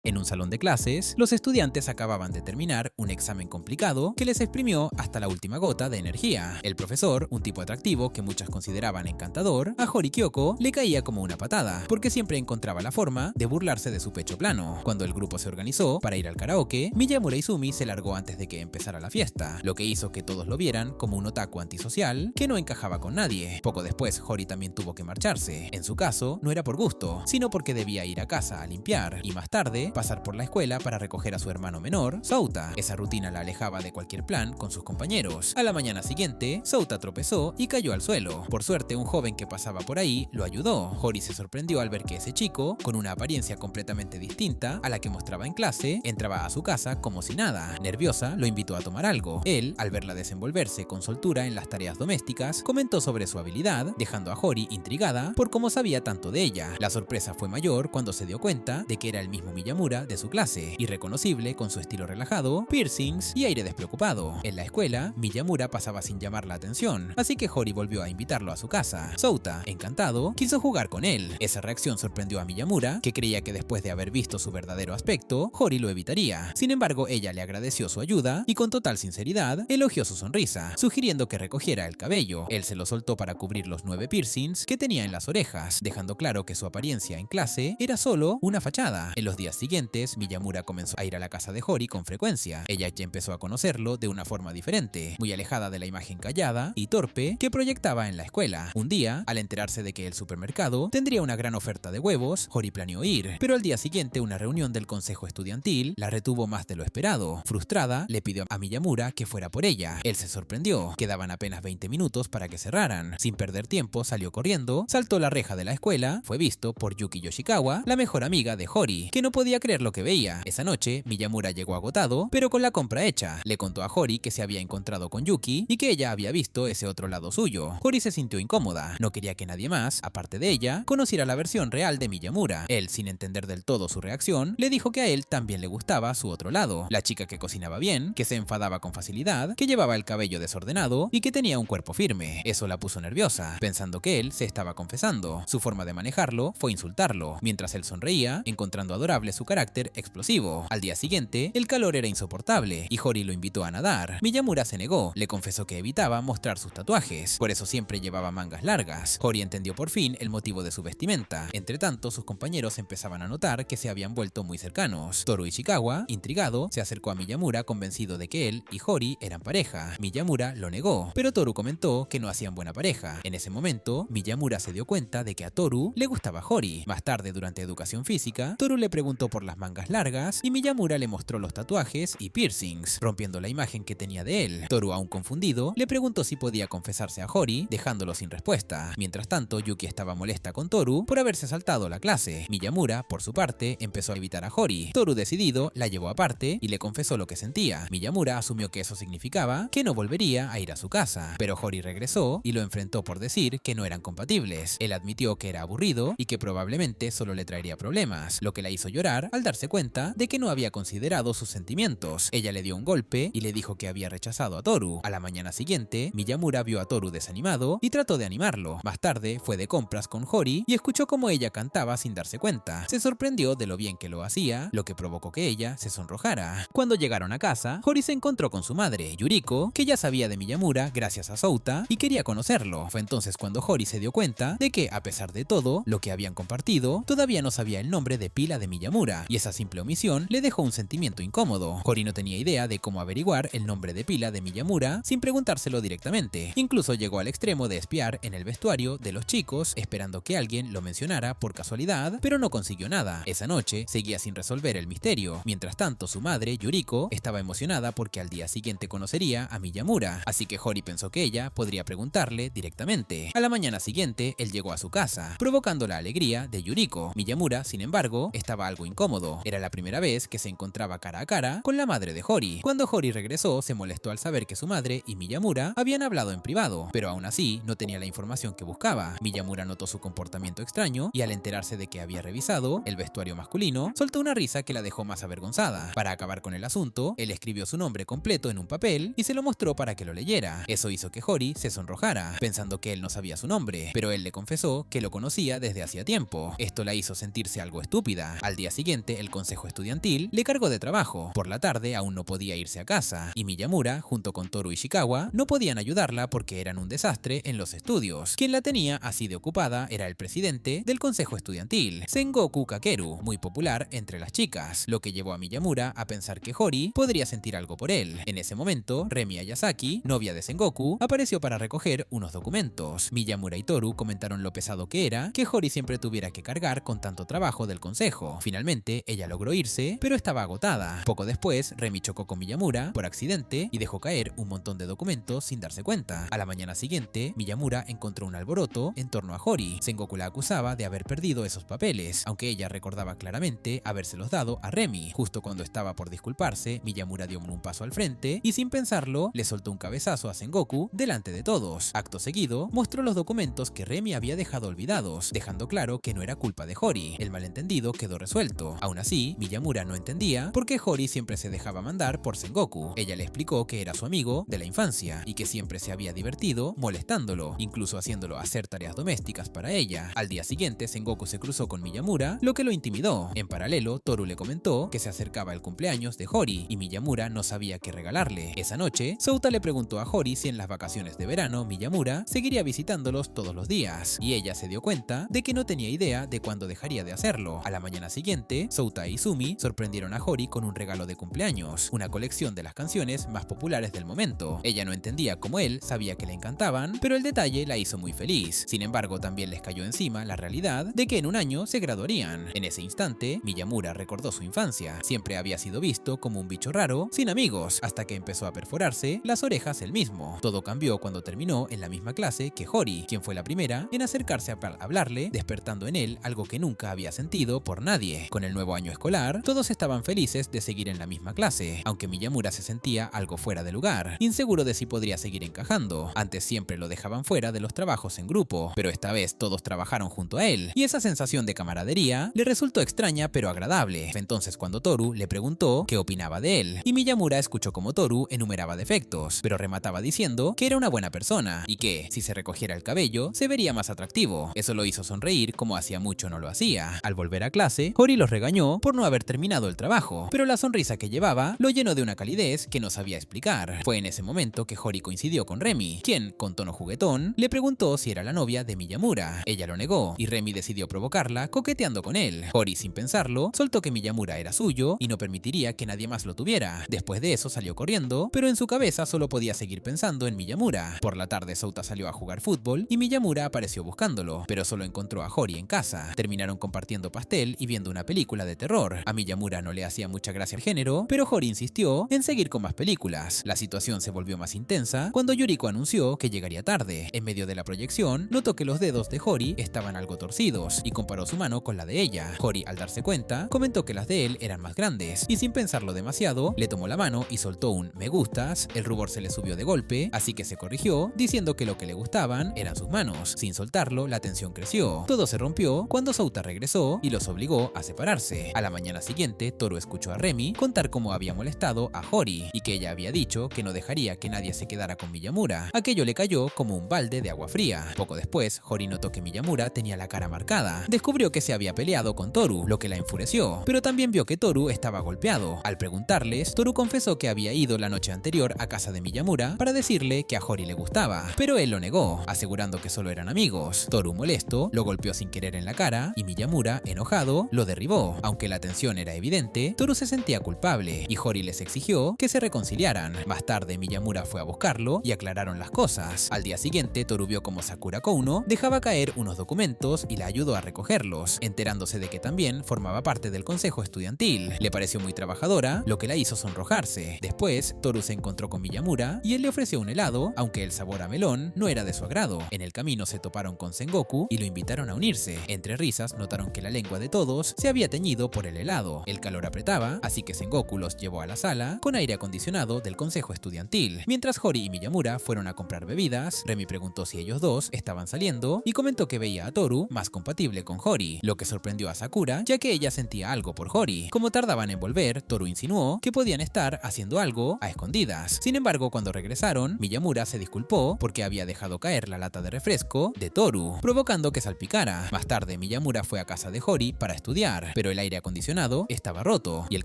En un salón de clases, los estudiantes acababan de terminar un examen complicado que les exprimió hasta la última gota de energía. El profesor, un tipo atractivo que muchas consideraban encantador, a Hori Kyoko le caía como una patada, porque siempre encontraba la forma de burlarse de su pecho plano. Cuando el grupo se organizó para ir al karaoke, Miyamura Izumi se largó antes de que empezara la fiesta, lo que hizo que todos lo vieran como un otaku antisocial que no encajaba con nadie. Poco después, Hori también tuvo que marcharse. En su caso, no era por gusto, sino porque debía ir a casa a limpiar y más tarde pasar por la escuela para recoger a su hermano menor, Souta. Esa rutina la alejaba de cualquier plan con sus compañeros. A la mañana siguiente, Souta tropezó y cayó al suelo. Por suerte, un joven que pasaba por ahí lo ayudó. Hori se sorprendió al ver que ese chico, con una apariencia completamente distinta a la que mostraba en clase, entraba a su casa como si nada. Nerviosa, lo invitó a tomar algo. Él, al verla desenvolverse con soltura en las tareas domésticas, comentó sobre su habilidad, dejando a Hori intrigada por cómo sabía tanto de ella. La sorpresa fue mayor cuando se dio cuenta de que era el mismo Miyamura de su clase, irreconocible con su estilo relajado, piercings y aire despreocupado. En la escuela, Miyamura pasaba sin llamar la atención, así que Hori volvió a invitarlo a su casa. Souta, encantado, quiso jugar con él. Esa reacción sorprendió a Miyamura, que creía que después de haber visto su verdadero aspecto, Hori lo evitaría. Sin embargo, ella le agradeció su ayuda y con total sinceridad elogió su sonrisa, sugiriendo que recogiera el cabello. Él se lo soltó para cubrir los 9 piercings que tenía en las orejas, dejando claro que su apariencia en clase era solo una fachada. En los días siguientes, Miyamura comenzó a ir a la casa de Hori con frecuencia. Ella ya empezó a conocerlo de una forma diferente, muy alejada de la imagen callada y torpe que proyectaba en la escuela. Un día, al enterarse de que el supermercado tendría una gran oferta de huevos, Hori planeó ir, pero al día siguiente una reunión del consejo estudiantil la retuvo más de lo esperado. Frustrada, le pidió a Miyamura que fuera por ella. Él se sorprendió. Quedaban apenas 20 minutos para que cerraran. Sin perder tiempo, salió corriendo, saltó la reja de la escuela, fue visto por Yuki Yoshikawa, la mejor amiga de Hori, que no podía creer lo que veía. Esa noche, Miyamura llegó agotado, pero con la compra hecha. Le contó a Hori que se había encontrado con Yuki y que ella había visto ese otro lado suyo. Hori se sintió incómoda. No quería que nadie más, aparte de ella, conociera la versión real de Miyamura. Él, sin entender del todo su reacción, le dijo que a él también le gustaba su otro lado. La chica que cocinaba bien, que se enfadaba con facilidad, que llevaba el cabello desordenado y que tenía un cuerpo firme. Eso la puso nerviosa, pensando que él se estaba confesando. Su forma de manejarlo fue insultarlo, mientras él sonreía, encontrando adorable su carácter explosivo. Al día siguiente, el calor era insoportable y Hori lo invitó a nadar. Miyamura se negó, le confesó que evitaba mostrar sus tatuajes, por eso siempre llevaba mangas largas. Hori entendió por fin el motivo de su vestimenta. Entre tanto, sus compañeros empezaban a notar que se habían vuelto muy cercanos. Toru Ishikawa, intrigado, se acercó a Miyamura convencido de que él y Hori eran pareja. Miyamura lo negó, pero Toru comentó que no hacían buena pareja. En ese momento, Miyamura se dio cuenta de que a Toru le gustaba Hori. Más tarde, durante educación física, Toru le preguntó por las mangas largas y Miyamura le mostró los tatuajes y piercings, rompiendo la imagen que tenía de él. Toru, aún confundido, le preguntó si podía confesarse a Hori, dejándolo sin respuesta. Mientras tanto, Yuki estaba molesta con Toru por haberse saltado la clase. Miyamura, por su parte, empezó a evitar a Hori. Toru, decidido, la llevó aparte y le confesó lo que sentía. Miyamura asumió que eso significaba que no volvería a ir a su casa, pero Hori regresó y lo enfrentó por decir que no eran compatibles. Él admitió que era aburrido y que probablemente solo le traería problemas, lo que la hizo llorar al darse cuenta de que no había considerado sus sentimientos. Ella le dio un golpe y le dijo que había rechazado a Toru. A la mañana siguiente, Miyamura vio a Toru desanimado y trató de animarlo. Más tarde, fue de compras con Hori y escuchó cómo ella cantaba sin darse cuenta. Se sorprendió de lo bien que lo hacía, lo que provocó que ella se sonrojara. Cuando llegaron a casa, Hori se encontró con su madre, Yuriko, que ya sabía de Miyamura gracias a Souta y quería conocerlo. Fue entonces cuando Hori se dio cuenta de que, a pesar de todo lo que habían compartido, todavía no sabía el nombre de pila de Miyamura, y esa simple omisión le dejó un sentimiento incómodo. Hori no tenía idea de cómo averiguar el nombre de pila de Miyamura sin preguntárselo directamente. Incluso llegó al extremo de espiar en el vestuario de los chicos, esperando que alguien lo mencionara por casualidad, pero no consiguió nada. Esa noche seguía sin resolver el misterio. Mientras tanto, su madre, Yuriko, estaba emocionada porque al día siguiente conocería a Miyamura, así que Hori pensó que ella podría preguntarle directamente. A la mañana siguiente, él llegó a su casa, provocando la alegría de Yuriko. Miyamura, sin embargo, estaba algo incómodo. Era la primera vez que se encontraba cara a cara con la madre de Hori. Cuando Hori regresó, se molestó al saber que su madre y Miyamura habían hablado en privado, pero aún así no tenía la información que buscaba. Miyamura notó su comportamiento extraño y al enterarse de que había revisado el vestuario masculino, soltó una risa que la dejó más avergonzada. Para acabar con el asunto, él escribió su nombre completo en un papel y se lo mostró para que lo leyera. Eso hizo que Hori se sonrojara, pensando que él no sabía su nombre, pero él le confesó que lo conocía desde hacía tiempo. Esto la hizo sentirse algo estúpida. Al día siguiente, siguiente, el consejo estudiantil le cargó de trabajo. Por la tarde aún no podía irse a casa, y Miyamura, junto con Toru Ishikawa, no podían ayudarla porque eran un desastre en los estudios. Quien la tenía así de ocupada era el presidente del consejo estudiantil, Sengoku Kakeru, muy popular entre las chicas, lo que llevó a Miyamura a pensar que Hori podría sentir algo por él. En ese momento, Remi Ayasaki, novia de Sengoku, apareció para recoger unos documentos. Miyamura y Toru comentaron lo pesado que era que Hori siempre tuviera que cargar con tanto trabajo del consejo. Finalmente, ella logró irse, pero estaba agotada. Poco después, Remi chocó con Miyamura por accidente y dejó caer un montón de documentos sin darse cuenta. A la mañana siguiente, Miyamura encontró un alboroto en torno a Hori. Sengoku la acusaba de haber perdido esos papeles, aunque ella recordaba claramente habérselos dado a Remi. Justo cuando estaba por disculparse, Miyamura dio un paso al frente y sin pensarlo, le soltó un cabezazo a Sengoku delante de todos. Acto seguido, mostró los documentos que Remi había dejado olvidados, dejando claro que no era culpa de Hori. El malentendido quedó resuelto. Aún así, Miyamura no entendía por qué Hori siempre se dejaba mandar por Sengoku. Ella le explicó que era su amigo de la infancia y que siempre se había divertido molestándolo, incluso haciéndolo hacer tareas domésticas para ella. Al día siguiente, Sengoku se cruzó con Miyamura, lo que lo intimidó. En paralelo, Toru le comentó que se acercaba el cumpleaños de Hori y Miyamura no sabía qué regalarle. Esa noche, Souta le preguntó a Hori si en las vacaciones de verano Miyamura seguiría visitándolos todos los días, y ella se dio cuenta de que no tenía idea de cuándo dejaría de hacerlo. A la mañana siguiente, Souta e Izumi sorprendieron a Hori con un regalo de cumpleaños, una colección de las canciones más populares del momento. Ella no entendía cómo él sabía que le encantaban, pero el detalle la hizo muy feliz. Sin embargo, también les cayó encima la realidad de que en un año se graduarían. En ese instante, Miyamura recordó su infancia. Siempre había sido visto como un bicho raro, sin amigos, hasta que empezó a perforarse las orejas él mismo. Todo cambió cuando terminó en la misma clase que Hori, quien fue la primera en acercarse a hablarle, despertando en él algo que nunca había sentido por nadie. Con el nuevo año escolar, todos estaban felices de seguir en la misma clase, aunque Miyamura se sentía algo fuera de lugar, inseguro de si podría seguir encajando. Antes siempre lo dejaban fuera de los trabajos en grupo, pero esta vez todos trabajaron junto a él, y esa sensación de camaradería le resultó extraña pero agradable. Fue entonces cuando Toru le preguntó qué opinaba de él, y Miyamura escuchó como Toru enumeraba defectos, pero remataba diciendo que era una buena persona, y que, si se recogiera el cabello, se vería más atractivo. Eso lo hizo sonreír como hacía mucho no lo hacía. Al volver a clase, Hori los regañó por no haber terminado el trabajo, pero la sonrisa que llevaba lo llenó de una calidez que no sabía explicar. Fue en ese momento que Hori coincidió con Remi, quien, con tono juguetón, le preguntó si era la novia de Miyamura. Ella lo negó, y Remi decidió provocarla coqueteando con él. Hori, sin pensarlo, soltó que Miyamura era suyo y no permitiría que nadie más lo tuviera. Después de eso salió corriendo, pero en su cabeza solo podía seguir pensando en Miyamura. Por la tarde, Souta salió a jugar fútbol y Miyamura apareció buscándolo, pero solo encontró a Hori en casa. Terminaron compartiendo pastel y viendo una película de terror. A Miyamura no le hacía mucha gracia el género, pero Hori insistió en seguir con más películas. La situación se volvió más intensa cuando Yuriko anunció que llegaría tarde. En medio de la proyección, notó que los dedos de Hori estaban algo torcidos y comparó su mano con la de ella. Hori, al darse cuenta, comentó que las de él eran más grandes y sin pensarlo demasiado, le tomó la mano y soltó un "me gustas". El rubor se le subió de golpe, así que se corrigió, diciendo que lo que le gustaban eran sus manos. Sin soltarlo, la tensión creció. Todo se rompió cuando Souta regresó y los obligó a separarse. A la mañana siguiente, Toru escuchó a Remi contar cómo había molestado a Hori y que ella había dicho que no dejaría que nadie se quedara con Miyamura. Aquello le cayó como un balde de agua fría. Poco después, Hori notó que Miyamura tenía la cara marcada. Descubrió que se había peleado con Toru, lo que la enfureció, pero también vio que Toru estaba golpeado. Al preguntarles, Toru confesó que había ido la noche anterior a casa de Miyamura para decirle que a Hori le gustaba, pero él lo negó, asegurando que solo eran amigos. Toru, molesto, lo golpeó sin querer en la cara y Miyamura, enojado, lo derribó. Aunque la tensión era evidente, Toru se sentía culpable y Hori les exigió que se reconciliaran. Más tarde, Miyamura fue a buscarlo y aclararon las cosas. Al día siguiente, Toru vio como Sakura Kouno dejaba caer unos documentos y la ayudó a recogerlos, enterándose de que también formaba parte del consejo estudiantil. Le pareció muy trabajadora, lo que la hizo sonrojarse. Después, Toru se encontró con Miyamura y él le ofreció un helado, aunque el sabor a melón no era de su agrado. En el camino se toparon con Sengoku y lo invitaron a unirse. Entre risas, notaron que la lengua de todos se había teñido por el helado. El calor apretaba, así que Sengoku los llevó a la sala con aire acondicionado del consejo estudiantil. Mientras Hori y Miyamura fueron a comprar bebidas, Remi preguntó si ellos dos estaban saliendo y comentó que veía a Toru más compatible con Hori, lo que sorprendió a Sakura, ya que ella sentía algo por Hori. Como tardaban en volver, Toru insinuó que podían estar haciendo algo a escondidas. Sin embargo, cuando regresaron, Miyamura se disculpó porque había dejado caer la lata de refresco de Toru, provocando que salpicara. Más tarde, Miyamura fue a casa de Hori para estudiar, pero el aire acondicionado estaba roto y el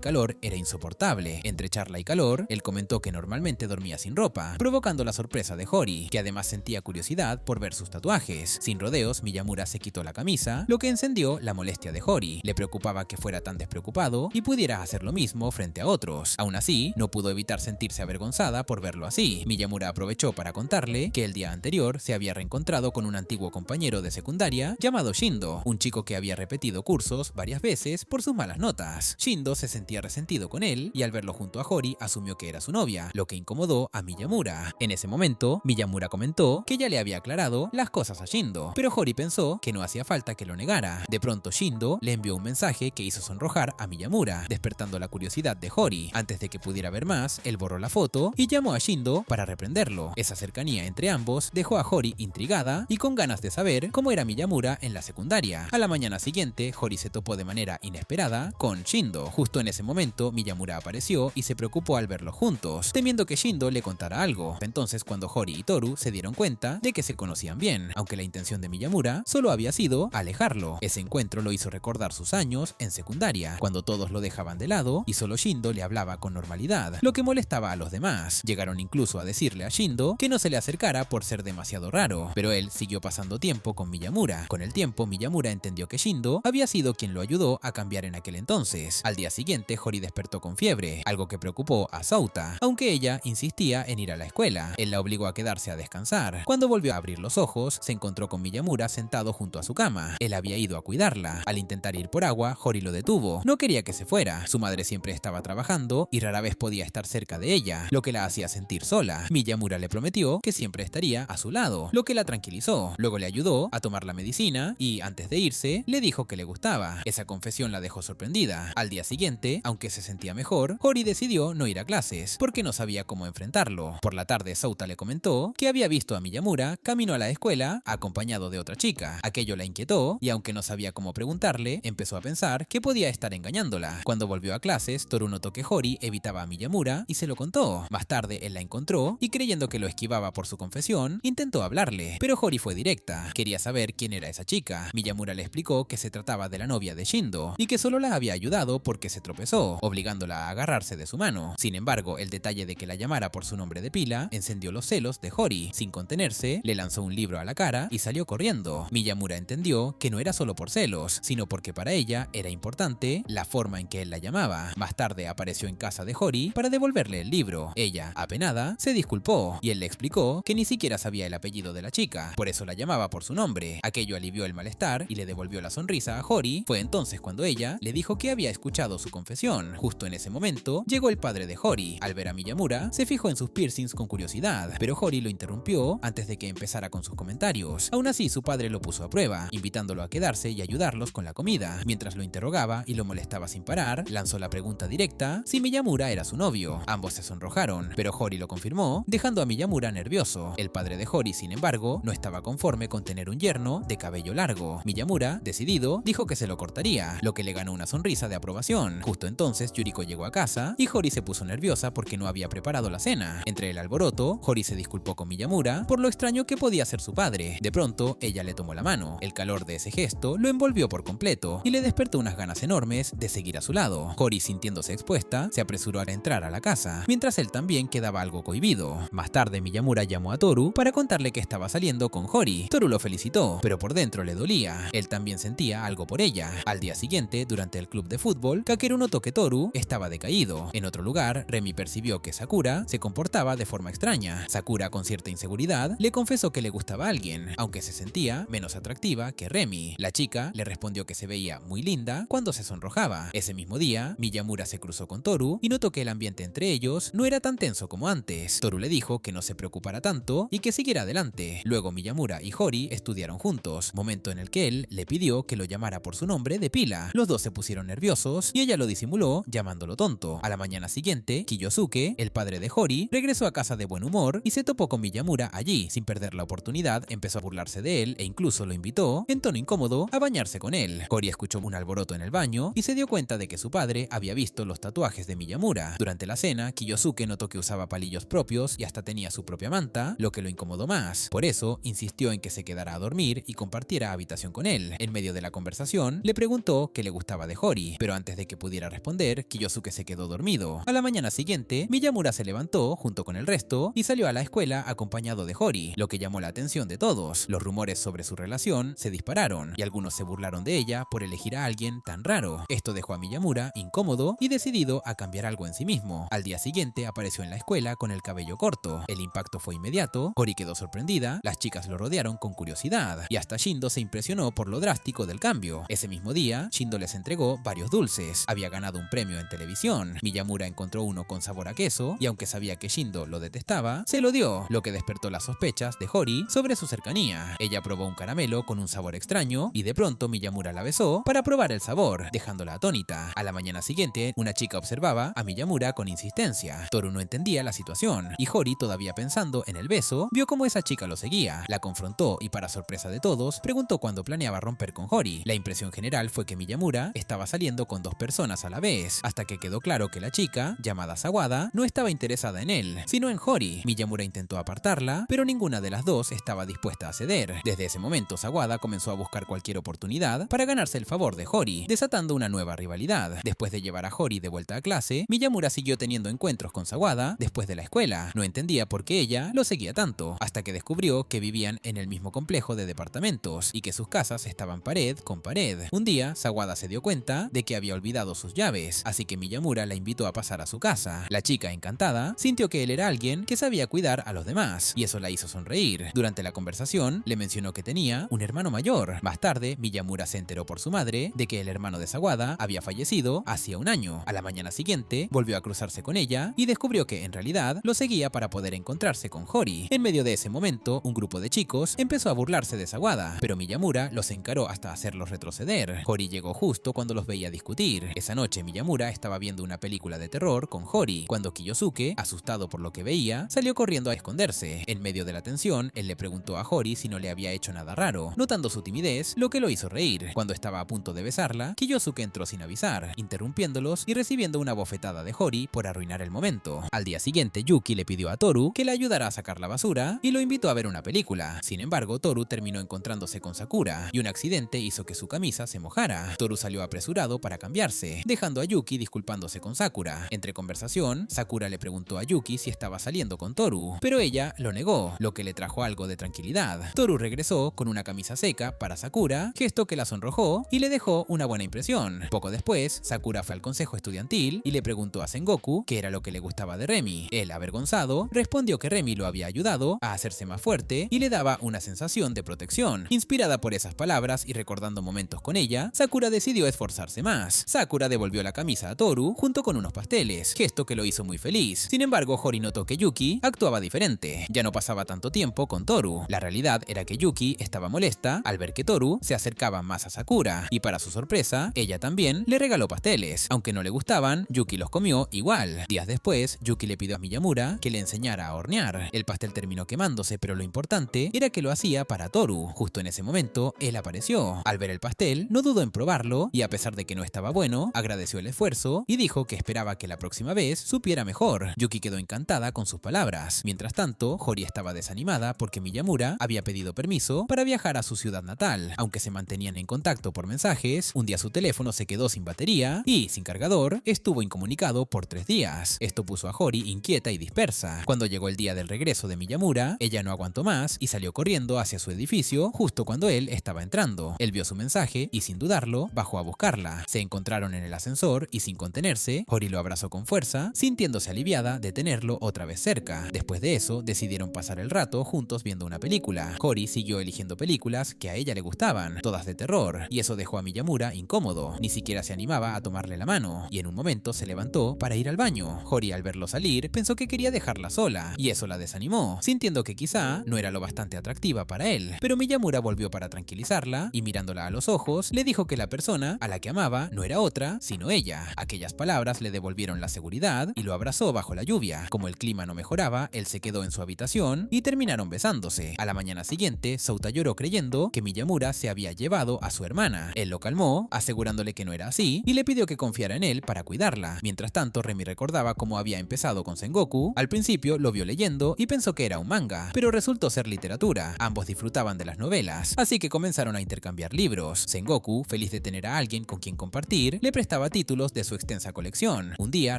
calor era insoportable. Entre charla y calor, él comentó que normalmente dormía sin ropa, provocando la sorpresa de Hori, que además sentía curiosidad por ver sus tatuajes. Sin rodeos, Miyamura se quitó la camisa, lo que encendió la molestia de Hori. Le preocupaba que fuera tan despreocupado y pudiera hacer lo mismo frente a otros. Aún así, no pudo evitar sentirse avergonzada por verlo así. Miyamura aprovechó para contarle que el día anterior se había reencontrado con un antiguo compañero de secundaria llamado Shindo, un chico que había repetido cursos varias veces por sus malas notas. Shindo se sentía resentido con él y al verlo junto a Hori asumió que era su novia, lo que incomodó a Miyamura. En ese momento, Miyamura comentó que ya le había aclarado las cosas a Shindo, pero Hori pensó que no hacía falta que lo negara. De pronto Shindo le envió un mensaje que hizo sonrojar a Miyamura, despertando la curiosidad de Hori. Antes de que pudiera ver más, él borró la foto y llamó a Shindo para reprenderlo. Esa cercanía entre ambos dejó a Hori intrigada y con ganas de saber cómo era Miyamura en la secundaria. A la mañana siguiente, Hori se topó de manera inesperada con Shindo. Justo en ese momento, Miyamura apareció y se preocupó al verlos juntos, temiendo que Shindo le contara algo. Entonces, cuando Hori y Toru se dieron cuenta de que se conocían bien, aunque la intención de Miyamura solo había sido alejarlo. Ese encuentro lo hizo recordar sus años en secundaria, cuando todos lo dejaban de lado y solo Shindo le hablaba con normalidad, lo que molestaba a los demás. Llegaron incluso a decirle a Shindo que no se le acercara por ser demasiado raro, pero él siguió pasando tiempo con Miyamura. Con el tiempo, Miyamura entendió que Shindo había sido quien lo ayudó a cambiar en aquel entonces. Al día siguiente, Hori despertó con fiebre, algo que preocupó a Souta, aunque ella insistía en ir a la escuela. Él la obligó a quedarse a descansar. Cuando volvió a abrir los ojos, se encontró con Miyamura sentado junto a su cama. Él había ido a cuidarla. Al intentar ir por agua, Hori lo detuvo. No quería que se fuera. Su madre siempre estaba trabajando y rara vez podía estar cerca de ella, lo que la hacía sentir sola. Miyamura le prometió que siempre estaría a su lado, lo que la tranquilizó. Luego le ayudó a tomar la medicina y, antes de irse, le dijo que le gustaba. Esa confesión la dejó sorprendida. Al día siguiente, aunque se sentía mejor, Hori decidió no ir a clases, porque no sabía cómo enfrentarlo. Por la tarde, Souta le comentó que había visto a Miyamura camino a la escuela acompañado de otra chica. Aquello la inquietó y, aunque no sabía cómo preguntarle, empezó a pensar que podía estar engañándola. Cuando volvió a clases, Toru notó que Hori evitaba a Miyamura y se lo contó. Más tarde, él la encontró y, creyendo que lo esquivaba por su confesión, intentó hablarle, pero Hori fue directa. Quería saber quién era esa chica. Miyamura le explicó que se trataba de la novia de Shindo y que solo la había ayudado porque se tropezó, obligándola a agarrarse de su mano. Sin embargo, el detalle de que la llamara por su nombre de pila encendió los celos de Hori. Sin contenerse, le lanzó un libro a la cara y salió corriendo. Miyamura entendió que no era solo por celos, sino porque para ella era importante la forma en que él la llamaba. Más tarde apareció en casa de Hori para devolverle el libro. Ella, apenada, se disculpó y él le explicó que ni siquiera sabía el apellido de la chica, por eso la llamaba por su nombre. Aquello alivió el malestar y le devolvió la sonrisa a Hori. Fue entonces cuando ella le dijo que había escuchado su confesión. Justo en ese momento llegó el padre de Hori. Al ver a Miyamura, se fijó en sus piercings con curiosidad, pero Hori lo interrumpió antes de que empezara con sus comentarios. Aún así, su padre lo puso a prueba, invitándolo a quedarse y ayudarlos con la comida. Mientras lo interrogaba y lo molestaba sin parar, lanzó la pregunta directa si Miyamura era su novio. Ambos se sonrojaron, pero Hori lo confirmó, dejando a Miyamura nervioso. El padre de Hori, sin embargo, no estaba conforme con tener un yerno de cabello largo. Miyamura, decidido, dijo que se lo cortaría, lo que le ganó una sonrisa de aprobación. Justo entonces, Yuriko llegó a casa y Hori se puso nerviosa porque no había preparado la cena. Entre el alboroto, Hori se disculpó con Miyamura por lo extraño que podía ser su padre. De pronto, ella le tomó la mano. El calor de ese gesto lo envolvió por completo y le despertó unas ganas enormes de seguir a su lado. Hori, sintiéndose expuesta, se apresuró a entrar a la casa, mientras él también quedaba algo cohibido. Más tarde, Miyamura llamó a Toru para contarle que estaba saliendo con Hori. Toru lo felicitó, pero por dentro le dolía. Él también sentía algo por ella. Al día siguiente, durante el club de fútbol, Kakeru notó que Toru estaba decaído. En otro lugar, Remi percibió que Sakura se comportaba de forma extraña. Sakura, con cierta inseguridad, le confesó que le gustaba a alguien, aunque se sentía menos atractiva que Remi. La chica le respondió que se veía muy linda cuando se sonrojaba. Ese mismo día, Miyamura se cruzó con Toru y notó que el ambiente entre ellos no era tan tenso como antes. Toru le dijo que no se preocupara tanto y que siguiera adelante. Luego Miyamura y Hori estudiaron juntos, momento en el que él le pidió que lo llamara por su nombre de pila. Los dos se pusieron nerviosos y ella lo disimuló llamándolo tonto. A la mañana siguiente, Kiyosuke, el padre de Hori, regresó a casa de buen humor y se topó con Miyamura allí. Sin perder la oportunidad, empezó a burlarse de él e incluso lo invitó, en tono incómodo, a bañarse con él. Hori escuchó un alboroto en el baño y se dio cuenta de que su padre había visto los tatuajes de Miyamura. Durante la cena, Kiyosuke notó que usaba palillos propios y hasta tenía su propia manta, lo que lo incomodó más. Por eso, insistió en que se quedara a dormir y compartiera habitación con él. En medio de la conversación, le preguntó preguntó qué le gustaba de Hori, pero antes de que pudiera responder, Kiyosuke se quedó dormido. A la mañana siguiente, Miyamura se levantó junto con el resto y salió a la escuela acompañado de Hori, lo que llamó la atención de todos. Los rumores sobre su relación se dispararon y algunos se burlaron de ella por elegir a alguien tan raro. Esto dejó a Miyamura incómodo y decidido a cambiar algo en sí mismo. Al día siguiente apareció en la escuela con el cabello corto. El impacto fue inmediato, Hori quedó sorprendida, las chicas lo rodearon con curiosidad y hasta Shindo se impresionó por lo drástico del cambio. Ese mismo día, Shindo les entregó varios dulces. Había ganado un premio en televisión. Miyamura encontró uno con sabor a queso y aunque sabía que Shindo lo detestaba, se lo dio, lo que despertó las sospechas de Hori sobre su cercanía. Ella probó un caramelo con un sabor extraño y de pronto Miyamura la besó para probar el sabor, dejándola atónita. A la mañana siguiente, una chica observaba a Miyamura con insistencia. Toru no entendía la situación y Hori, todavía pensando en el beso, vio cómo esa chica lo seguía. La confrontó y para sorpresa de todos, preguntó cuándo planeaba romper con Hori. La impresión general fue que Miyamura estaba saliendo con dos personas a la vez, hasta que quedó claro que la chica, llamada Sawada, no estaba interesada en él, sino en Hori. Miyamura intentó apartarla, pero ninguna de las dos estaba dispuesta a ceder. Desde ese momento, Sawada comenzó a buscar cualquier oportunidad para ganarse el favor de Hori, desatando una nueva rivalidad. Después de llevar a Hori de vuelta a clase, Miyamura siguió teniendo encuentros con Sawada después de la escuela. No entendía por qué ella lo seguía tanto, hasta que descubrió que vivían en el mismo complejo de departamentos y que sus casas estaban pared con pared. Un día, Sawada se dio cuenta de que había olvidado sus llaves, así que Miyamura la invitó a pasar a su casa. La chica, encantada, sintió que él era alguien que sabía cuidar a los demás, y eso la hizo sonreír. Durante la conversación, le mencionó que tenía un hermano mayor. Más tarde, Miyamura se enteró por su madre de que el hermano de Sawada había fallecido hacía un año. A la mañana siguiente, volvió a cruzarse con ella y descubrió que en realidad lo seguía para poder encontrarse con Hori. En medio de ese momento, un grupo de chicos empezó a burlarse de Sawada, pero Miyamura los encaró hasta hacerlos retroceder. Hori llegó justo cuando los veía discutir. Esa noche, Miyamura estaba viendo una película de terror con Hori, cuando Kiyosuke, asustado por lo que veía, salió corriendo a esconderse. En medio de la tensión, él le preguntó a Hori si no le había hecho nada raro, notando su timidez, lo que lo hizo reír. Cuando estaba a punto de besarla, Kiyosuke entró sin avisar, interrumpiéndolos y recibiendo una bofetada de Hori por arruinar el momento. Al día siguiente, Yuki le pidió a Toru que le ayudara a sacar la basura y lo invitó a ver una película. Sin embargo, Toru terminó encontrándose con Sakura y un accidente hizo que su camisa se mojara. Toru salió apresurado para cambiarse, dejando a Yuki disculpándose con Sakura. Entre conversación, Sakura le preguntó a Yuki si estaba saliendo con Toru, pero ella lo negó, lo que le trajo algo de tranquilidad. Toru regresó con una camisa seca para Sakura, gesto que la sonrojó y le dejó una buena impresión. Poco después, Sakura fue al consejo estudiantil y le preguntó a Sengoku qué era lo que le gustaba de Remy. Él, avergonzado, respondió que Remy lo había ayudado a hacerse más fuerte y le daba una sensación de protección. Inspirada por esas palabras y recordando momentos con ella, Sakura decidió esforzarse más. Sakura devolvió la camisa a Toru junto con unos pasteles, gesto que lo hizo muy feliz. Sin embargo, Hori notó que Yuki actuaba diferente. Ya no pasaba tanto tiempo con Toru. La realidad era que Yuki estaba molesta al ver que Toru se acercaba más a Sakura, y para su sorpresa, ella también le regaló pasteles. Aunque no le gustaban, Yuki los comió igual. Días después, Yuki le pidió a Miyamura que le enseñara a hornear. El pastel terminó quemándose, pero lo importante era que lo hacía para Toru. Justo en ese momento, él apareció. Al ver el pastel, no dudó en probarlo, y a pesar de que no estaba bueno, agradeció el esfuerzo y dijo que esperaba que la próxima vez supiera mejor. Yuki quedó encantada con sus palabras. Mientras tanto, Hori estaba desanimada porque Miyamura había pedido permiso para viajar a su ciudad natal. Aunque se mantenían en contacto por mensajes, un día su teléfono se quedó sin batería y, sin cargador, estuvo incomunicado por 3 días. Esto puso a Hori inquieta y dispersa. Cuando llegó el día del regreso de Miyamura, ella no aguantó más y salió corriendo hacia su edificio justo cuando él estaba entrando. Él vio su mensaje y, sin dudarlo, bajó a buscarla. Se encontraron en el ascensor y, sin contenerse, Hori lo abrazó con fuerza, sintiéndose aliviada de tenerlo otra vez cerca. Después de eso, decidieron pasar el rato juntos viendo una película. Hori siguió eligiendo películas que a ella le gustaban, todas de terror, y eso dejó a Miyamura incómodo. Ni siquiera se animaba a tomarle la mano, y en un momento se levantó para ir al baño. Hori, al verlo salir, pensó que quería dejarla sola, y eso la desanimó, sintiendo que quizá no era lo bastante atractiva para él. Pero Miyamura volvió para tranquilizarla, y mirándola a los ojos, le dijo que la persona a la que amaba no era otra, sino ella. Aquellas palabras le devolvieron la seguridad, y lo abrazó bajo la lluvia. Como el clima no mejoraba, él se quedó en su habitación, y terminaron besándose. A la mañana siguiente, Souta lloró creyendo que Miyamura se había llevado a su hermana. Él lo calmó, asegurándole que no era así, y le pidió que confiara en él para cuidarla. Mientras tanto, Remy recordaba cómo había empezado con Sengoku. Al principio lo vio leyendo y pensó que era un manga, pero resultó ser literatura. Ambos disfrutaban de las novelas, así que comenzaron a intercambiar libros. Sengoku, feliz de tener a alguien con quien compartir, le prestaba títulos de su extensa colección. Un día,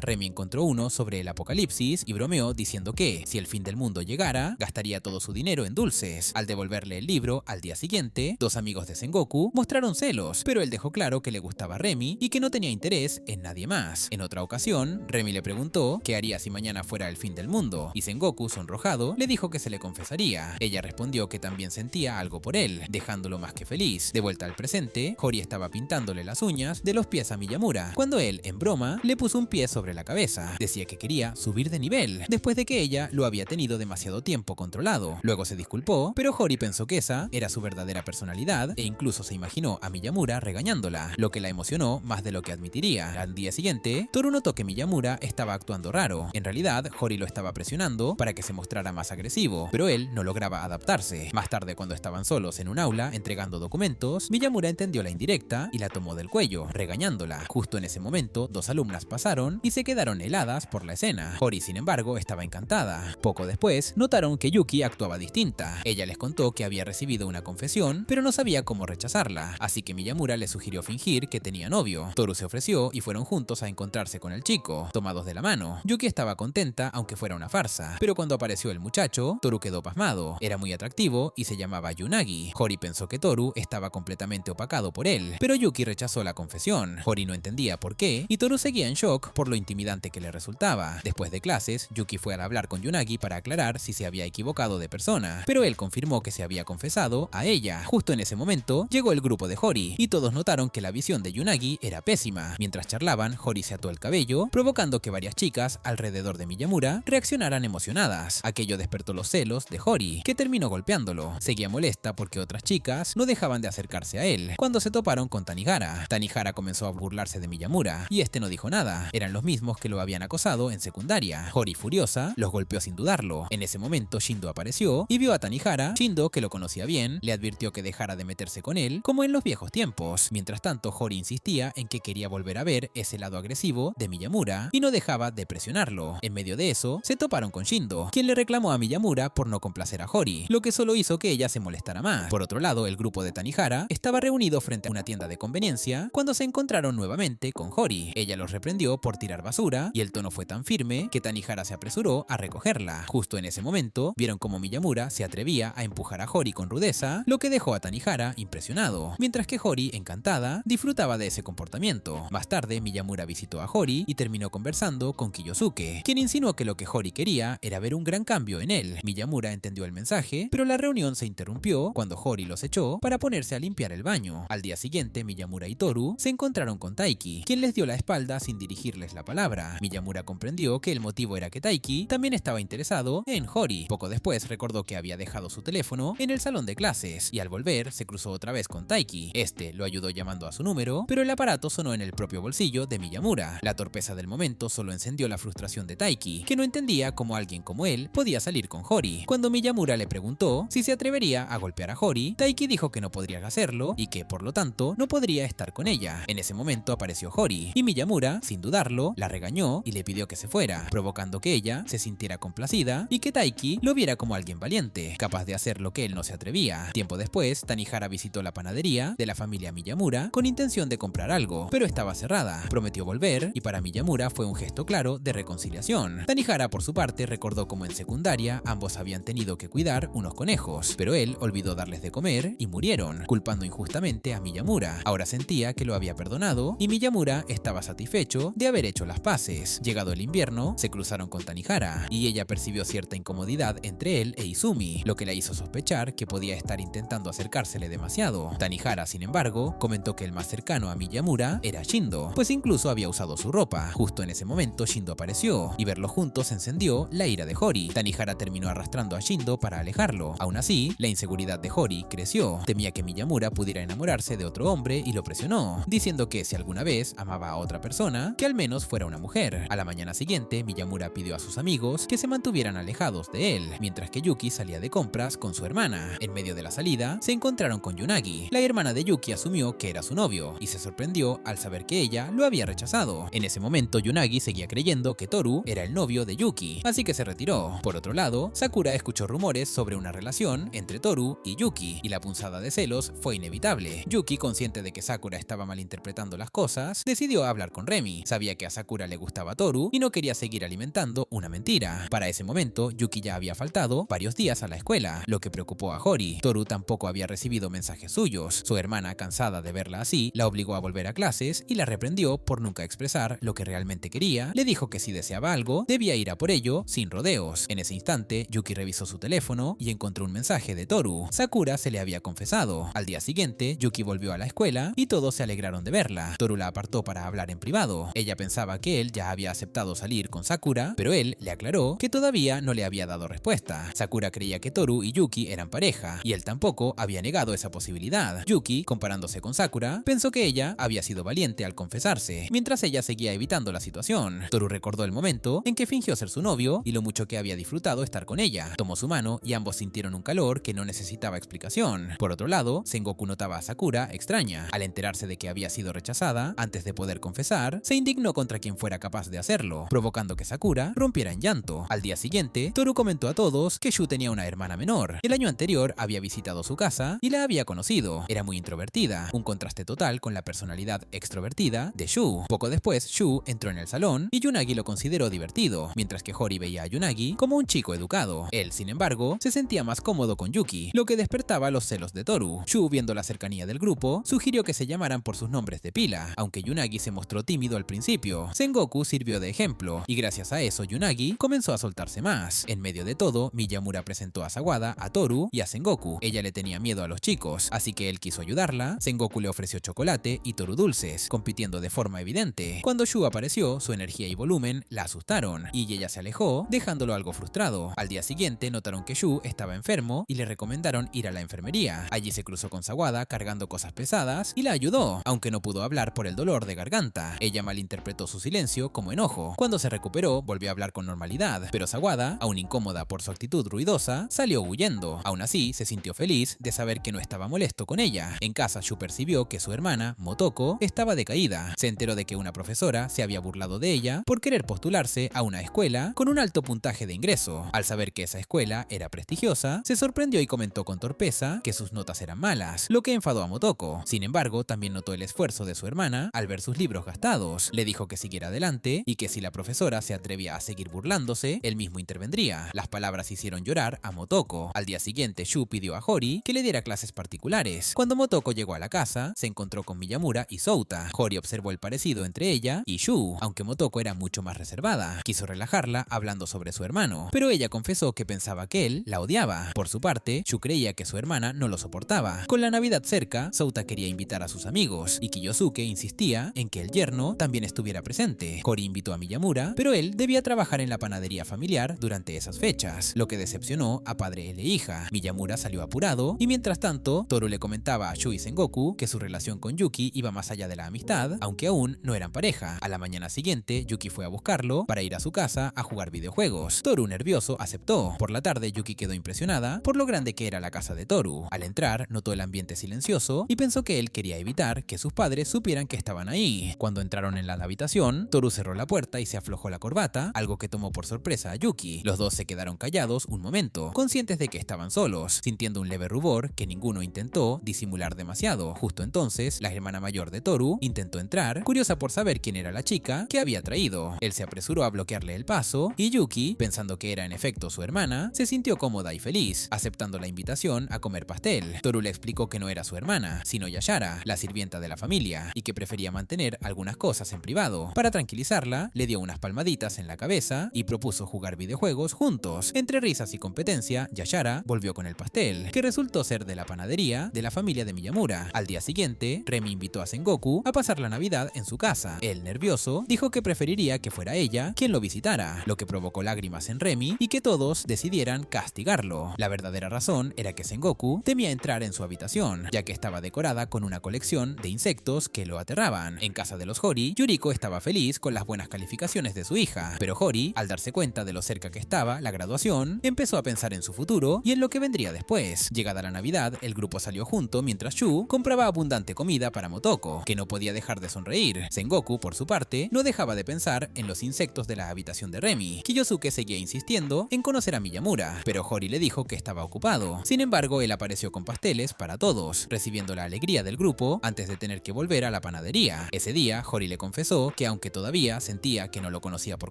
Remy encontró uno sobre el apocalipsis y bromeó diciendo que, si el fin del mundo llegara, gastaría todo su dinero en dulces. Al devolverle el libro al día siguiente, dos amigos de Sengoku mostraron celos, pero él dejó claro que le gustaba a Remy y que no tenía interés en nadie más. En otra ocasión, Remy le preguntó qué haría si mañana fuera el fin del mundo, y Sengoku, sonrojado, le dijo que se le confesaría. Ella respondió que también sentía algo por él, dejándolo más que feliz. De vuelta al presente, Hori estaba pintándole las uñas de los pies a Miyamura, cuando él, en broma, le puso un pie sobre la cabeza. Decía que quería subir de nivel, después de que ella lo había tenido demasiado tiempo controlado. Luego se disculpó, pero Hori pensó que esa era su verdadera personalidad e incluso se imaginó a Miyamura regañándola, lo que la emocionó más de lo que admitiría. Al día siguiente, Toru notó que Miyamura estaba actuando raro. En realidad, Hori lo estaba presionando para que se mostrara más agresivo, pero él no lograba adaptarse. Más tarde, cuando estaban solos en un aula entregando documentos, Miyamura entendió la indirecta y la tomó del cuello, regañándola. Justo en ese momento, dos alumnas pasaron y se quedaron heladas por la escena. Hori, sin embargo, estaba encantada. Poco después, notaron que Yuki actuaba distinta. Ella les contó que había recibido una confesión, pero no sabía cómo rechazarla, así que Miyamura le sugirió fingir que tenía novio. Toru se ofreció y fueron juntos a encontrarse con el chico, tomados de la mano. Yuki estaba contenta, aunque fuera una farsa, pero cuando apareció el muchacho, Toru quedó pasmado. Era muy atractivo y se llamaba Yunagi. Hori pensó que Toru estaba completamente opacado por él, pero Yuki rechazó la confesión. Hori no entendía por qué, y Toru seguía en shock por lo intimidante que le resultaba. Después de clases, Yuki fue a hablar con Yunagi para aclarar si se había equivocado de persona, pero él confirmó que se había confesado a ella. Justo en ese momento, llegó el grupo de Hori, y todos notaron que la visión de Yunagi era pésima. Mientras charlaban, Hori se ató el cabello, provocando que varias chicas alrededor de Miyamura reaccionaran emocionadas. Aquello despertó los celos de Hori, que terminó golpeándolo. Seguía molesta porque otras chicas no dejaban de acercarse a él, cuando se toparon con Tanihara. Tanihara comenzó a burlarse de Miyamura, y este no dijo nada. Eran los mismos que lo habían acosado en secundaria. Hori, furiosa, los golpeó sin dudarlo. En ese momento, Shindo apareció y vio a Tanihara. Shindo, que lo conocía bien, le advirtió que dejara de meterse con él, como en los viejos tiempos. Mientras tanto, Hori insistía en que quería volver a ver ese lado agresivo de Miyamura y no dejaba de presionarlo. En medio de eso, se toparon con Shindo, quien le reclamó a Miyamura por no complacer a Hori, lo que solo hizo que ella se molestara más. Por otro lado, el grupo de Tanihara estaba reunido frente a una tienda de conveniencia cuando se encontraron nuevamente con Hori. Ella los reprendió por tirar basura y el tono fue tan firme que Tanihara se apresuró a recogerla. Justo en ese momento, vieron cómo Miyamura se atrevía a empujar a Hori con rudeza, lo que dejó a Tanihara impresionado, mientras que Hori, encantada, disfrutaba de ese comportamiento. Más tarde, Miyamura visitó a Hori y terminó conversando con Kiyosuke, quien insinuó que lo que Hori quería era ver un gran cambio en él. Miyamura entendió el mensaje, pero la reunión se interrumpió cuando Hori los echó para ponerse a limpiar el baño. Al día siguiente, Miyamura y Toru se encontraron con Taiki, quien les dio la espalda sin dirigirles la palabra. Miyamura comprendió que el motivo era que Taiki también estaba interesado en Hori. Poco después recordó que había dejado su teléfono en el salón de clases y al volver se cruzó otra vez con Taiki. Este lo ayudó llamando a su número, pero el aparato sonó en el propio bolsillo de Miyamura. La torpeza del momento solo encendió la frustración de Taiki, que no entendía cómo alguien como él podía salir con Hori. Cuando Miyamura le preguntó si se atrevería a golpear a Hori, Taiki dijo que no podría hacerlo y que, por lo tanto, no podría estar con ella. En ese momento apareció Hori, y Miyamura, sin dudarlo, la regañó y le pidió que se fuera, provocando que ella se sintiera complacida y que Taiki lo viera como alguien valiente, capaz de hacer lo que él no se atrevía. Tiempo después, Tanihara visitó la panadería de la familia Miyamura con intención de comprar algo, pero estaba cerrada. Prometió volver y para Miyamura fue un gesto claro de reconciliación. Tanihara, por su parte, recordó cómo en secundaria ambos habían tenido que cuidar unos conejos, pero él olvidó darles de comer y murieron, culpando injustamente a Miyamura. Ahora sentía que lo había perdonado y Miyamura estaba satisfecho de haber hecho las paces. Llegado el invierno, se cruzaron con Tanihara y ella percibió cierta incomodidad entre él e Izumi, lo que la hizo sospechar que podía estar intentando acercársele demasiado. Tanihara, sin embargo, comentó que el más cercano a Miyamura era Shindo, pues incluso había usado su ropa. Justo en ese momento Shindo apareció y verlos juntos encendió la ira de Hori. Tanihara terminó arrastrando a Shindo para alejarlo. Aún así, la inseguridad de Hori creció. Temía que Miyamura pudiera enamorarse de otro hombre y lo presionó, diciendo que si alguna vez amaba a otra persona, que al menos fuera una mujer. A la mañana siguiente, Miyamura pidió a sus amigos que se mantuvieran alejados de él, mientras que Yuki salía de compras con su hermana. En medio de la salida, se encontraron con Yunagi. La hermana de Yuki asumió que era su novio y se sorprendió al saber que ella lo había rechazado. En ese momento, Yunagi seguía creyendo que Toru era el novio de Yuki, así que se retiró. Por otro lado, Sakura escuchó rumores sobre una relación entre Toru y Yuki, y la punzada de celos fue inevitable. Yuki, consciente consciente de que Sakura estaba malinterpretando las cosas, decidió hablar con Remi. Sabía que a Sakura le gustaba Toru y no quería seguir alimentando una mentira. Para ese momento, Yuki ya había faltado varios días a la escuela, lo que preocupó a Hori. Toru tampoco había recibido mensajes suyos. Su hermana, cansada de verla así, la obligó a volver a clases y la reprendió por nunca expresar lo que realmente quería. Le dijo que si deseaba algo, debía ir a por ello sin rodeos. En ese instante, Yuki revisó su teléfono y encontró un mensaje de Toru. Sakura se le había confesado. Al día siguiente, Yuki volvió a la escuela y todos se alegraron de verla. Toru la apartó para hablar en privado. Ella pensaba que él ya había aceptado salir con Sakura, pero él le aclaró que todavía no le había dado respuesta. Sakura creía que Toru y Yuki eran pareja, y él tampoco había negado esa posibilidad. Yuki, comparándose con Sakura, pensó que ella había sido valiente al confesarse, mientras ella seguía evitando la situación. Toru recordó el momento en que fingió ser su novio y lo mucho que había disfrutado estar con ella. Tomó su mano y ambos sintieron un calor que no necesitaba explicación. Por otro lado, Sengoku notaba a Sakura extraña. Al enterarse de que había sido rechazada, antes de poder confesar, se indignó contra quien fuera capaz de hacerlo, provocando que Sakura rompiera en llanto. Al día siguiente, Toru comentó a todos que Shu tenía una hermana menor. El año anterior había visitado su casa y la había conocido. Era muy introvertida, un contraste total con la personalidad extrovertida de Shu. Poco después, Shu entró en el salón y Yunagi lo consideró divertido, mientras que Hori veía a Yunagi como un chico educado. Él, sin embargo, se sentía más cómodo con Yuki, lo que despertaba los celos de Toru. Shu, viendo la cercanía del grupo, sugirió que se llamaran por sus nombres de pila, aunque Yunagi se mostró tímido al principio. Sengoku sirvió de ejemplo, y gracias a eso Yunagi comenzó a soltarse más. En medio de todo, Miyamura presentó a Sawada, a Toru y a Sengoku. Ella le tenía miedo a los chicos, así que él quiso ayudarla. Sengoku le ofreció chocolate y Toru dulces, compitiendo de forma evidente. Cuando Shu apareció, su energía y volumen la asustaron, y ella se alejó, dejándolo algo frustrado. Al día siguiente notaron que Shu estaba enfermo y le recomendaron ir a la enfermería. Allí se cruzó con Sawada cargando cosas pesadas y la ayudó, aunque no pudo hablar por el dolor de garganta. Ella malinterpretó su silencio como enojo. Cuando se recuperó, volvió a hablar con normalidad, pero Sawada, aún incómoda por su actitud ruidosa, salió huyendo. Aún así, se sintió feliz de saber que no estaba molesto con ella. En casa, Shu percibió que su hermana, Motoko, estaba decaída. Se enteró de que una profesora se había burlado de ella por querer postularse a una escuela con un alto puntaje de ingreso. Al saber que esa escuela era prestigiosa, se sorprendió y comentó con torpeza que sus notas eran malas, lo que enfadó a Motoko. Sin embargo, también notó el esfuerzo de su hermana al ver sus libros gastados. Le dijo que siguiera adelante y que si la profesora se atrevía a seguir burlándose, él mismo intervendría. Las palabras hicieron llorar a Motoko. Al día siguiente, Shu pidió a Hori que le diera clases particulares. Cuando Motoko llegó a la casa, se encontró con Miyamura y Souta. Hori observó el parecido entre ella y Shu, aunque Motoko era mucho más reservada. Quiso relajarla hablando sobre su hermano, pero ella confesó que pensaba que él la odiaba. Por su parte, Shu creía que su hermana no lo soportaba. Con la Navidad cerca, Souta quería invitar a sus amigos, y Kiyosuke insistía en que el yerno también estuviera presente. Hori invitó a Miyamura, pero él debía trabajar en la panadería familiar durante esas fechas, lo que decepcionó a padre e hija. Miyamura salió apurado, y mientras tanto, Toru le comentaba a Shu y Sengoku que su relación con Yuki iba más allá de la amistad, aunque aún no eran pareja. A la mañana siguiente, Yuki fue a buscarlo para ir a su casa a jugar videojuegos. Toru, nervioso, aceptó. Por la tarde, Yuki quedó impresionada por lo grande que era la casa de Toru. Al entrar, notó el ambiente silencioso y pensó que él quería evitar que sus padres supieran que estaban ahí. Cuando entraron en la habitación, Toru cerró la puerta y se aflojó la corbata, algo que tomó por sorpresa a Yuki. Los dos se quedaron callados un momento, conscientes de que estaban solos, sintiendo un leve rubor que ninguno intentó disimular demasiado. Justo entonces, la hermana mayor de Toru intentó entrar, curiosa por saber quién era la chica que había traído. Él se apresuró a bloquearle el paso y Yuki, pensando que era en efecto su hermana, se sintió cómoda y feliz, aceptando la invitación a comer pastel. Toru le explicó que no era su hermana, sino Yashara, la sirvienta de la familia, y que prefería mantener algunas cosas en privado. Para tranquilizarla, le dio unas palmaditas en la cabeza y propuso jugar videojuegos juntos. Entre risas y competencia, Yashara volvió con el pastel, que resultó ser de la panadería de la familia de Miyamura. Al día siguiente, Remi invitó a Sengoku a pasar la Navidad en su casa. Él, nervioso, dijo que preferiría que fuera ella quien lo visitara, lo que provocó lágrimas en Remi y que todos decidieran castigarlo. La verdadera razón era que Sengoku temía entrar en su habitación, ya que estaba decorada con una colección de insectos que lo aterraban. En casa de los Hori, Yuriko estaba feliz con las buenas calificaciones de su hija, pero Hori, al darse cuenta de lo cerca que estaba la graduación, empezó a pensar en su futuro y en lo que vendría después. Llegada la Navidad, el grupo salió junto mientras Shu compraba abundante comida para Motoko, que no podía dejar de sonreír. Sengoku, por su parte, no dejaba de pensar en los insectos de la habitación de Remi. Kiyosuke seguía insistiendo en conocer a Miyamura, pero Hori le dijo que estaba ocupado. Sin embargo, él apareció con pasteles para todos, recibiendo la alegría despedía del grupo antes de tener que volver a la panadería. Ese día, Hori le confesó que aunque todavía sentía que no lo conocía por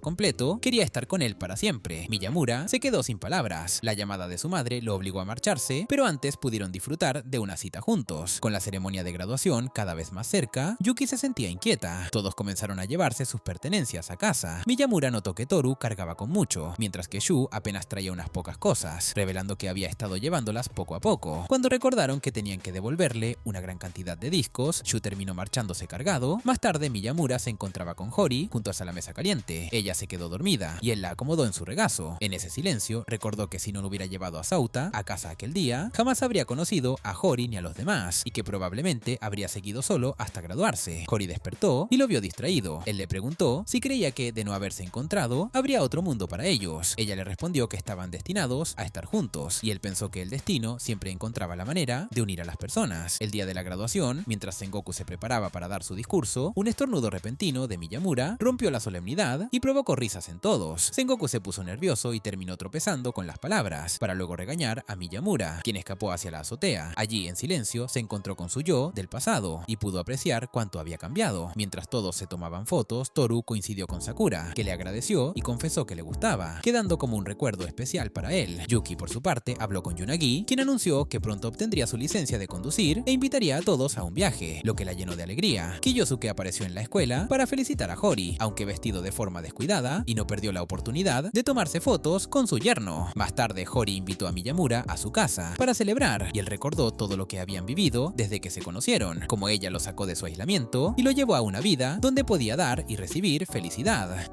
completo, quería estar con él para siempre. Miyamura se quedó sin palabras. La llamada de su madre lo obligó a marcharse, pero antes pudieron disfrutar de una cita juntos. Con la ceremonia de graduación cada vez más cerca, Yuki se sentía inquieta. Todos comenzaron a llevarse sus pertenencias a casa. Miyamura notó que Toru cargaba con mucho, mientras que Shu apenas traía unas pocas cosas, revelando que había estado llevándolas poco a poco. Cuando recordaron que tenían que devolverle una gran cantidad de discos, Shu terminó marchándose cargado. Más tarde, Miyamura se encontraba con Hori juntos a la mesa caliente. Ella se quedó dormida y él la acomodó en su regazo. En ese silencio, recordó que si no lo hubiera llevado a Sauta a casa aquel día, jamás habría conocido a Hori ni a los demás, y que probablemente habría seguido solo hasta graduarse. Hori despertó y lo vio distraído. Él le preguntó si creía que, de no haberse encontrado, habría otro mundo para ellos. Ella le respondió que estaban destinados a estar juntos, y él pensó que el destino siempre encontraba la manera de unir a las personas. El día de la graduación, mientras Sengoku se preparaba para dar su discurso, un estornudo repentino de Miyamura rompió la solemnidad y provocó risas en todos. Sengoku se puso nervioso y terminó tropezando con las palabras, para luego regañar a Miyamura, quien escapó hacia la azotea. Allí, en silencio, se encontró con su yo del pasado y pudo apreciar cuánto había cambiado. Mientras todos se tomaban fotos, Toru coincidió con Sakura, que le agradeció y confesó que le gustaba, quedando como un recuerdo especial para él. Yuki, por su parte, habló con Yunagi, quien anunció que pronto obtendría su licencia de conducir e invitaría a todos a un viaje, lo que la llenó de alegría. Kiyosuke apareció en la escuela para felicitar a Hori, aunque vestido de forma descuidada, y no perdió la oportunidad de tomarse fotos con su yerno. Más tarde, Hori invitó a Miyamura a su casa para celebrar, y él recordó todo lo que habían vivido desde que se conocieron, como ella lo sacó de su aislamiento y lo llevó a una vida donde podía dar y recibir felicidad.